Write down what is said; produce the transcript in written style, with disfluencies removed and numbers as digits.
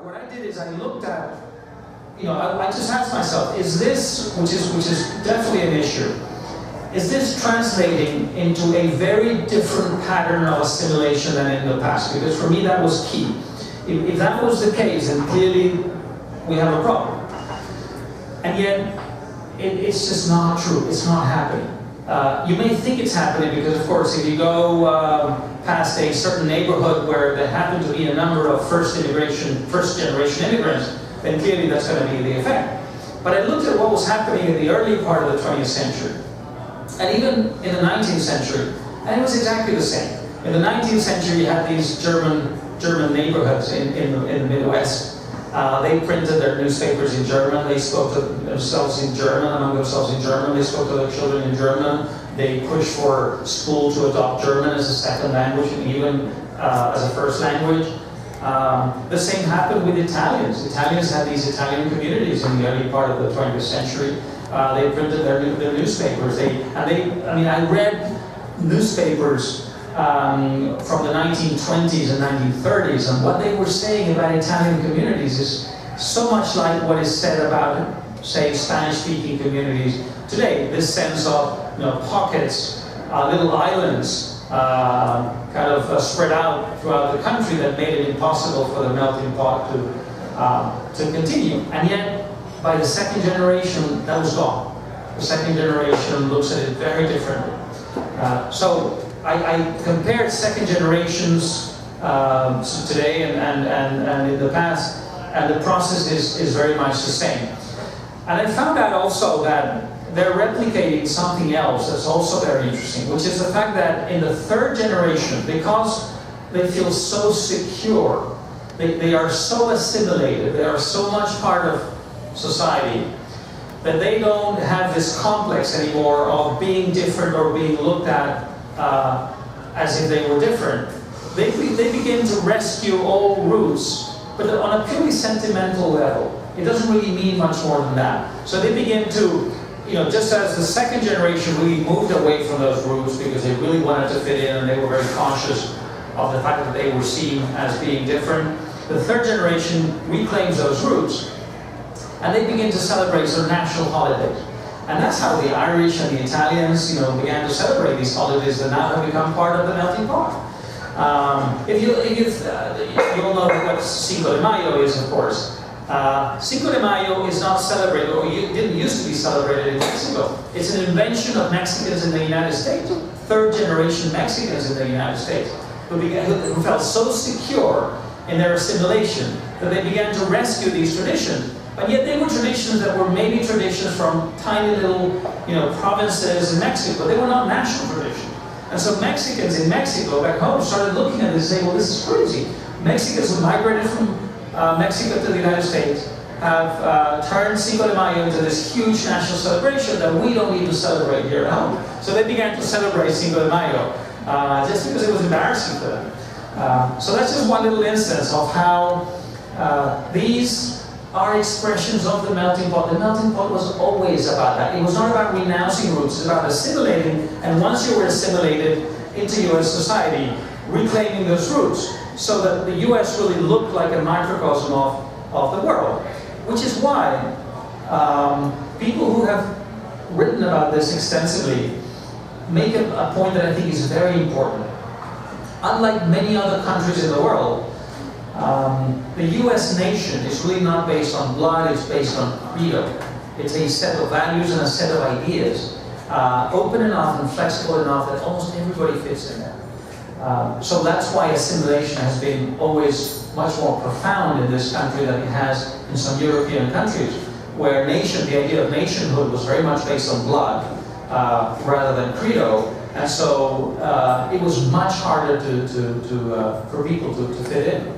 what I did is I looked at, I just asked myself, is this, which is definitely an issue, is this translating into a very different pattern of assimilation than in the past? Because for me that was key. If that was the case, then clearly we have a problem. And yet, it's just not true. It's not happening. You may think it's happening because, of course, if you go past a certain neighborhood where there happen to be a number of first-generation immigrants, then clearly that's going to be the effect. But I looked at what was happening in the early part of the 20th century, and even in the 19th century, and it was exactly the same. In the 19th century, you had these German neighborhoods in the Midwest. They printed their newspapers in German. They spoke to themselves in German, among themselves in German. They spoke to their children in German. They pushed for school to adopt German as a second language and even as a first language. The same happened with Italians. Italians had these Italian communities in the early part of the 20th century. They printed their newspapers. I read newspapers from the 1920s and 1930s, and what they were saying about Italian communities is so much like what is said about, say, Spanish-speaking communities today. This sense of pockets, little islands, kind of spread out throughout the country that made it impossible for the melting pot to continue. And yet, by the second generation, that was gone. The second generation looks at it very differently. So I compared second generations today and in the past, and the process is very much the same. And I found out also that they're replicating something else that's also very interesting, which is the fact that in the third generation, because they feel so secure, they are so assimilated, they are so much part of society, that they don't have this complex anymore of being different or being looked at as if they were different. They begin to rescue old roots, but on a purely sentimental level. It doesn't really mean much more than that. So they begin to, just as the second generation really moved away from those roots because they really wanted to fit in and they were very conscious of the fact that they were seen as being different, the third generation reclaims those roots and they begin to celebrate some national holidays. And that's how the Irish and the Italians, began to celebrate these holidays that now have become part of the melting pot. You all know what Cinco de Mayo is, of course. Cinco de Mayo is not celebrated, or didn't used to be celebrated in Mexico. It's an invention of Mexicans in the United States, third-generation Mexicans in the United States, who felt so secure in their assimilation that they began to rescue these traditions. But yet they were traditions that were maybe traditions from tiny little, provinces in Mexico. They were not national traditions. And so Mexicans in Mexico back home started looking at this and saying, well, this is crazy. Mexicans who migrated from Mexico to the United States have turned Cinco de Mayo into this huge national celebration that we don't even celebrate here at home. So they began to celebrate Cinco de Mayo just because it was embarrassing for them. So that's just one little instance of how these are expressions of the melting pot. The melting pot was always about that. It was not about renouncing roots, it was about assimilating, and once you were assimilated into US society, reclaiming those roots, so that the US really looked like a microcosm of the world. Which is why people who have written about this extensively make a point that I think is very important. Unlike many other countries in the world, the US nation is really not based on blood, it's based on credo. It's a set of values and a set of ideas, open enough and flexible enough that almost everybody fits in there. So that's why assimilation has been always much more profound in this country than it has in some European countries, where the idea of nationhood was very much based on blood rather than credo. And so it was much harder for people to fit in.